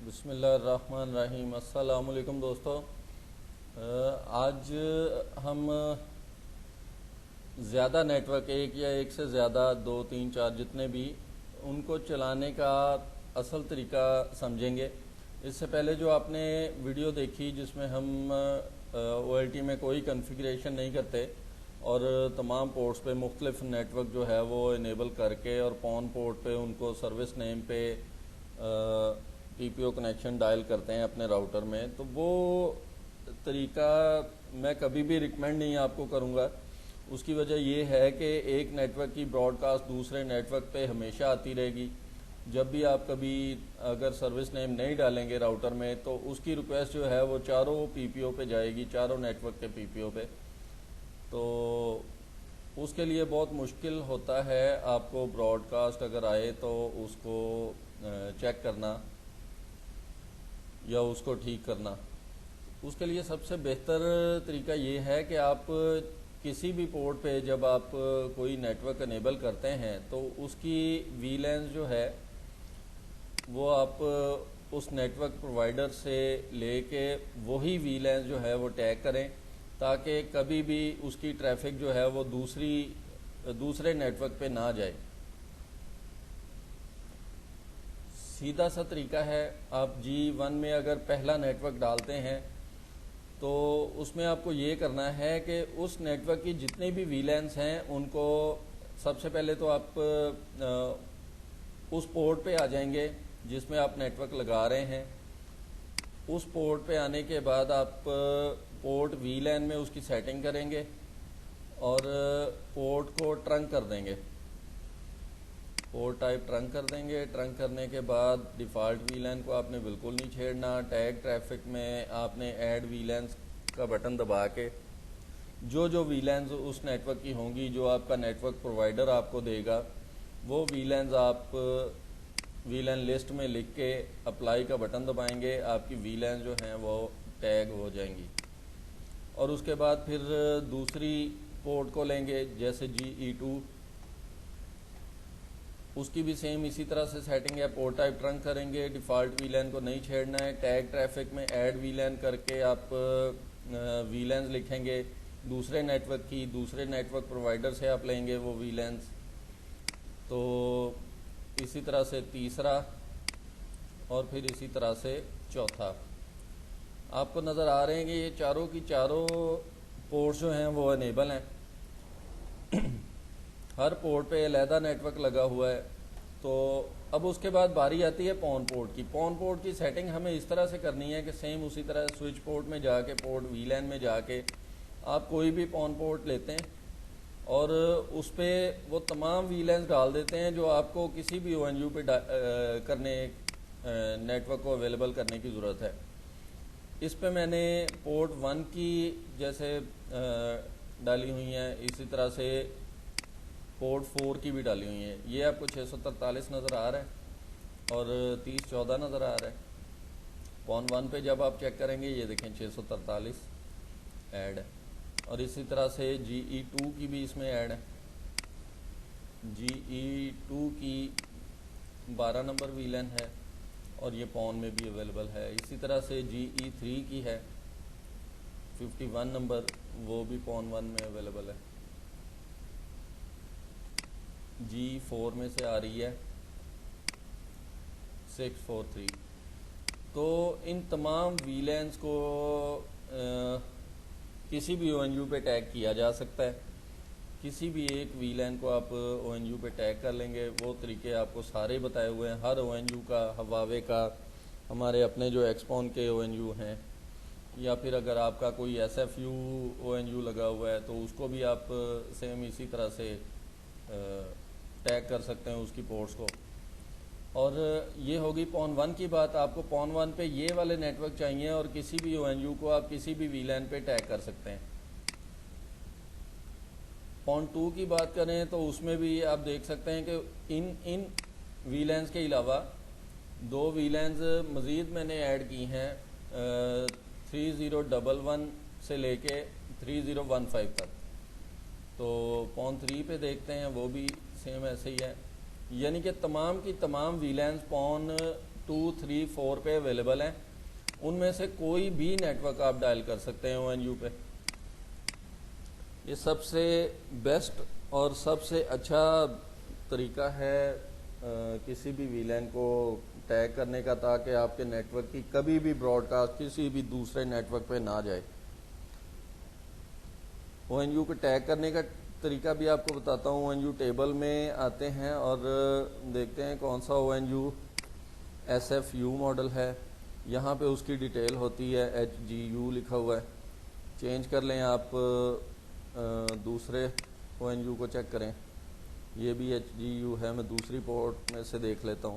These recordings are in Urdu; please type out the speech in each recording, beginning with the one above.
بسم اللہ الرحمن الرحیم۔ السلام علیکم دوستو۔ آج ہم زیادہ نیٹ ورک، ایک یا ایک سے زیادہ، دو تین چار جتنے بھی، ان کو چلانے کا اصل طریقہ سمجھیں گے۔ اس سے پہلے جو آپ نے ویڈیو دیکھی جس میں ہم او ایل ٹی میں کوئی کنفیگریشن نہیں کرتے اور تمام پورٹس پہ مختلف نیٹ ورک جو ہے وہ انیبل کر کے اور پون پورٹ پہ ان کو سروس نیم پہ پی پی او کنیکشن ڈائل کرتے ہیں اپنے راؤٹر میں، تو وہ طریقہ میں کبھی بھی ریکمینڈ نہیں آپ کو کروں گا۔ اس کی وجہ یہ ہے کہ ایک نیٹ ورک کی براڈ کاسٹ دوسرے نیٹ ورک پہ ہمیشہ آتی رہے گی۔ جب بھی آپ کبھی اگر سروس نیم نہیں ڈالیں گے راؤٹر میں تو اس کی ریکویسٹ جو ہے وہ چاروں پی پی او پہ جائے گی، چاروں نیٹ ورک کے پی پی او پہ۔ تو اس کے لیے بہت مشکل ہوتا ہے آپ کو براڈ کاسٹ اگر آئے تو اس کو چیک کرنا یا اس کو ٹھیک کرنا۔ اس کے لیے سب سے بہتر طریقہ یہ ہے کہ آپ کسی بھی پورٹ پہ جب آپ کوئی نیٹ ورک انیبل کرتے ہیں تو اس کی وی لینز جو ہے وہ آپ اس نیٹ ورک پرووائڈر سے لے کے وہی وی لینز جو ہے وہ ٹیگ کریں تاکہ کبھی بھی اس کی ٹریفک جو ہے وہ دوسرے نیٹ ورک پہ نہ جائے۔ سیدھا سا طریقہ ہے، آپ G1 میں اگر پہلا نیٹ ورک ڈالتے ہیں تو اس میں آپ کو یہ کرنا ہے کہ اس نیٹ ورک کی جتنے بھی وی لینس ہیں ان کو سب سے پہلے تو آپ اس پورٹ پہ آ جائیں گے جس میں آپ نیٹ ورک لگا رہے ہیں۔ اس پورٹ پہ آنے کے بعد آپ پورٹ وی لین میں اس کی سیٹنگ کریں گے اور پورٹ کو ٹرنک کر دیں گے، پورٹ ٹائپ ٹرنک کر دیں گے۔ ٹرنک کرنے کے بعد ڈیفالٹ وی لین کو آپ نے بالکل نہیں چھیڑنا۔ ٹیگ ٹریفک میں آپ نے ایڈ وی لینز کا بٹن دبا کے جو وی لینز اس نیٹ ورک کی ہوں گی، جو آپ کا نیٹ ورک پرووائڈر آپ کو دے گا، وہ وی لینز آپ وی لین لسٹ میں لکھ کے اپلائی کا بٹن دبائیں گے، آپ کی وی لینز جو ہیں وہ ٹیگ ہو جائیں گی۔ اور اس کے بعد پھر دوسری پورٹ کو لیں گے جیسے GE2، اس کی بھی سیم اسی طرح سے سیٹنگ ہے، پورٹ ٹائپ ٹرنک کریں گے، ڈیفالٹ وی لین کو نہیں چھیڑنا ہے۔ ٹیگ ٹریفک میں ایڈ وی لین کر کے آپ وی لینز لکھیں گے دوسرے نیٹ ورک کی، دوسرے نیٹ ورک پرووائڈر سے آپ لیں گے وہ وی لینز۔ تو اسی طرح سے تیسرا اور پھر اسی طرح سے چوتھا۔ آپ کو نظر آ رہے ہیں کہ یہ چاروں کی چاروں پورٹس جو ہیں وہ انیبل ہیں، ہر پورٹ پہ علیحدہ نیٹ ورک لگا ہوا ہے۔ تو اب اس کے بعد باری آتی ہے پون پورٹ کی۔ پون پورٹ کی سیٹنگ ہمیں اس طرح سے کرنی ہے کہ سیم اسی طرح سوئچ پورٹ میں جا کے، پورٹ وی لین میں جا کے آپ کوئی بھی پون پورٹ لیتے ہیں اور اس پہ وہ تمام وی لینز ڈال دیتے ہیں جو آپ کو کسی بھی او این یو پہ کرنے نیٹ ورک کو اویلیبل کرنے کی ضرورت ہے۔ اس پہ میں نے پورٹ 1 کی جیسے ڈالی ہوئی ہیں، اسی طرح سے پورٹ 4 کی بھی ڈالی ہوئی ہیں۔ یہ آپ کو 643 نظر آ رہا ہے اور 3014 نظر آ رہا ہے۔ پون 1 پہ جب آپ چیک کریں گے یہ دیکھیں 643 ایڈ ہے، اور اسی طرح سے GE2 کی بھی اس میں ایڈ ہے۔ GE2 کی 12 نمبر وی لین ہے اور یہ پون میں بھی اویلیبل ہے۔ اسی طرح سے GE3 کی ہے 51 نمبر، وہ بھی پون 1 میں اویلیبل ہے۔ G4 میں سے آ رہی ہے 643۔ تو ان تمام وی لینز کو کسی بھی او این یو پہ ٹیگ کیا جا سکتا ہے۔ کسی بھی ایک وی لین کو آپ او این یو پہ ٹیگ کر لیں گے۔ وہ طریقے آپ کو سارے بتائے ہوئے ہیں، ہر او این یو کا، ہواوے کا، ہمارے اپنے جو ایکسپون کے او این یو ہیں، یا پھر اگر آپ کا کوئی S F U O N U لگا ہوا ہے تو اس کو بھی آپ سیم اسی طرح سے ٹیگ کر سکتے ہیں اس کی پورٹس کو۔ اور یہ ہوگی پون 1 کی بات۔ آپ کو پون 1 پہ یہ والے نیٹ ورک چاہیے اور کسی بھی او این یو کو آپ کسی بھی وی لین پہ ٹیگ کر سکتے ہیں۔ پون 2 کی بات کریں تو اس میں بھی آپ دیکھ سکتے ہیں کہ ان وی لینز کے علاوہ دو وی لینز مزید میں نے ایڈ کی ہیں 3011 سے لے کے 3015 تک۔ تو پون 3 پہ دیکھتے ہیں وہ بھی سیم ایسے ہی ہے، یعنی کہ تمام کی تمام وی لینز پون 2, 3, 4 پہ اویلیبل ہیں، ان میں سے کوئی بھی نیٹ ورک آپ ڈائل کر سکتے ہیں ONU پہ۔ یہ سب سے بیسٹ اور سب سے اچھا طریقہ ہے کسی بھی VLAN کو ٹیگ کرنے کا، تاکہ آپ کے نیٹ ورک کی کبھی بھی براڈ کاسٹ کسی بھی دوسرے نیٹ ورک پہ نہ جائے۔ ONU کو ٹیگ کرنے کا طریقہ بھی آپ کو بتاتا ہوں۔ ONU ٹیبل میں آتے ہیں اور دیکھتے ہیں کون سا ONU SFU ماڈل ہے، یہاں پہ اس کی ڈیٹیل ہوتی ہے، HGU لکھا ہوا ہے۔ چینج کر لیں آپ، دوسرے ONU کو چیک کریں، یہ بھی HGU ہے، میں دوسری پورٹ میں سے دیکھ لیتا ہوں،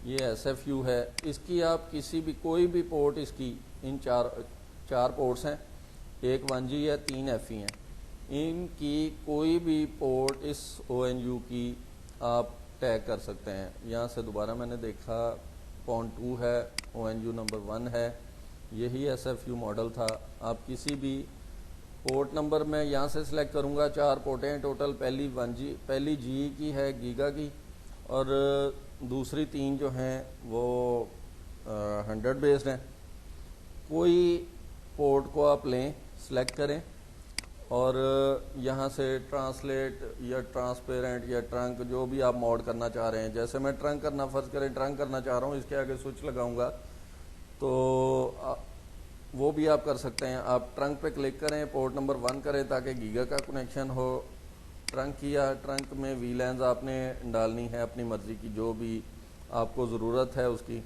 یہ SFU ہے۔ اس کی آپ کسی بھی کوئی بھی پورٹ، اس کی ان چار پورٹس ہیں، ایک 1G ہے، 3 FE ہیں، ان کی کوئی بھی پورٹ اس ONU کی آپ ٹیگ کر سکتے ہیں۔ یہاں سے دوبارہ میں نے دیکھا پونٹ 2 ہے، ONU نمبر 1 ہے، یہی SFU ماڈل تھا۔ آپ کسی بھی پورٹ نمبر میں یہاں سے سلیکٹ کروں گا، 4 پورٹیں ہیں ٹوٹل، پہلی G کی ہے گیگا کی، اور دوسری 3 جو ہیں وہ 100 بیسڈ ہیں۔ کوئی پورٹ کو آپ لیں، سلیکٹ کریں، اور یہاں سے ٹرانسلیٹ یا ٹرانسپیرنٹ یا ٹرنک جو بھی آپ موڈ کرنا چاہ رہے ہیں، جیسے میں ٹرنک کرنا، فرض کریں ٹرنک کرنا چاہ رہا ہوں، اس کے آگے سوئچ لگاؤں گا تو وہ بھی آپ کر سکتے ہیں۔ آپ ٹرنک پہ کلک کریں، پورٹ نمبر 1 کریں تاکہ گیگا کا کنیکشن ہو، ٹرنک کیا، ٹرنک میں VLANs آپ نے ڈالنی ہے اپنی مرضی کی، جو بھی آپ کو ضرورت ہے اس کی،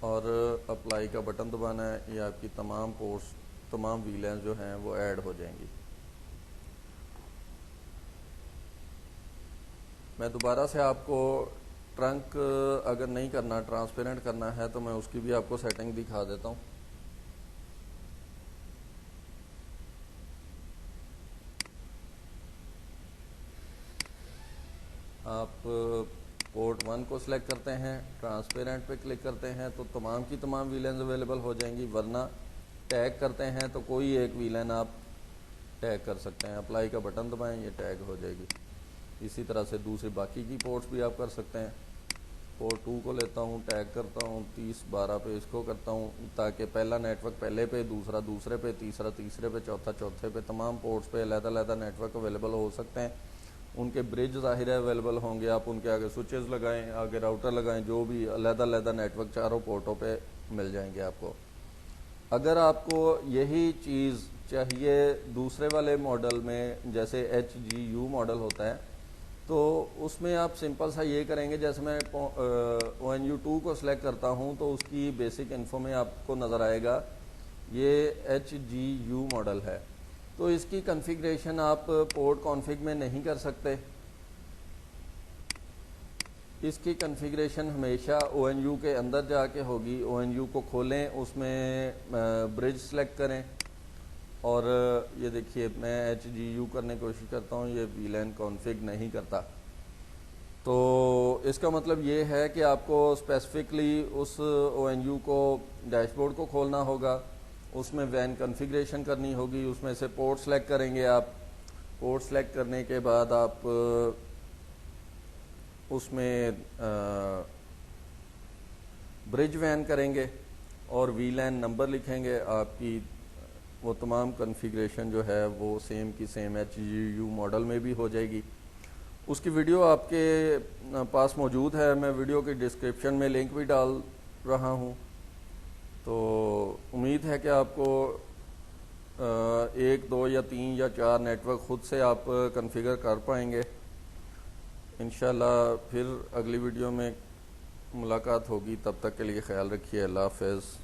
اور اپلائی کا بٹن دبانا ہے، یہ آپ کی تمام پورٹس، تمام VLANs جو ہیں وہ ایڈ ہو جائیں گی۔ میں دوبارہ سے آپ کو ٹرنک اگر نہیں کرنا، ٹرانسپیرنٹ کرنا ہے، تو میں اس کی بھی آپ کو سیٹنگ دکھا دیتا ہوں۔ آپ پورٹ 1 کو سلیکٹ کرتے ہیں، ٹرانسپیرنٹ پہ کلک کرتے ہیں تو تمام کی تمام VLANs اویلیبل ہو جائیں گی، ورنہ ٹیگ کرتے ہیں تو کوئی ایک VLAN آپ ٹیگ کر سکتے ہیں، اپلائی کا بٹن دبائیں، یہ ٹیگ ہو جائے گی۔ اسی طرح سے دوسری باقی کی پورٹس بھی آپ کر سکتے ہیں۔ پورٹ 2 کو لیتا ہوں، ٹیگ کرتا ہوں 3012 پہ، اس کو کرتا ہوں تاکہ پہلا نیٹ ورک پہلے پہ، دوسرا دوسرے پہ، تیسرا تیسرے پہ، چوتھا چوتھے پہ، تمام پورٹس پہ علیحدہ علیحدہ نیٹ ورک اویلیبل ہو سکتے ہیں۔ ان کے برج ظاہر ہے اویلیبل ہوں گے، آپ ان کے آگے سوئچز لگائیں، آگے راؤٹر لگائیں، جو بھی علیحدہ علیحدہ نیٹ ورک چاروں پورٹوں پہ مل جائیں گے آپ کو۔ اگر آپ کو یہی چیز چاہیے دوسرے والے ماڈل میں، جیسے HGU ماڈل ہوتا ہے، تو اس میں آپ سمپل سا یہ کریں گے، جیسے میں ONU 2 کو سلیکٹ کرتا ہوں تو اس کی بیسک انفو میں آپ کو نظر آئے گا یہ HGU ماڈل ہے، تو اس کی کنفیگریشن آپ پورٹ کانفگ میں نہیں کر سکتے۔ اس کی کنفیگریشن ہمیشہ ONU کے اندر جا کے ہوگی۔ ONU کو کھولیں، اس میں برج سلیکٹ کریں، اور یہ دیکھیے میں HGU کرنے کی کوشش کرتا ہوں، یہ VLAN کانفگ نہیں کرتا۔ تو اس کا مطلب یہ ہے کہ آپ کو اسپیسیفکلی اس ONU کو ڈیش بورڈ کو کھولنا ہوگا، اس میں WAN کنفیگریشن کرنی ہوگی، اس میں سے پورٹ سلیکٹ کریں گے آپ، پورٹ سلیکٹ کرنے کے بعد آپ اس میں برج WAN کریں گے اور VLAN نمبر لکھیں گے، آپ کی وہ تمام کنفیگریشن جو ہے وہ سیم کی سیم HGU ماڈل میں بھی ہو جائے گی۔ اس کی ویڈیو آپ کے پاس موجود ہے، میں ویڈیو کی ڈسکرپشن میں لنک بھی ڈال رہا ہوں، تو امید ہے کہ آپ کو 1 2 یا 3 یا 4 نیٹ ورک خود سے آپ کنفیگر کر پائیں گے۔ انشاءاللہ پھر اگلی ویڈیو میں ملاقات ہوگی، تب تک کے لیے خیال رکھیے، اللہ حافظ۔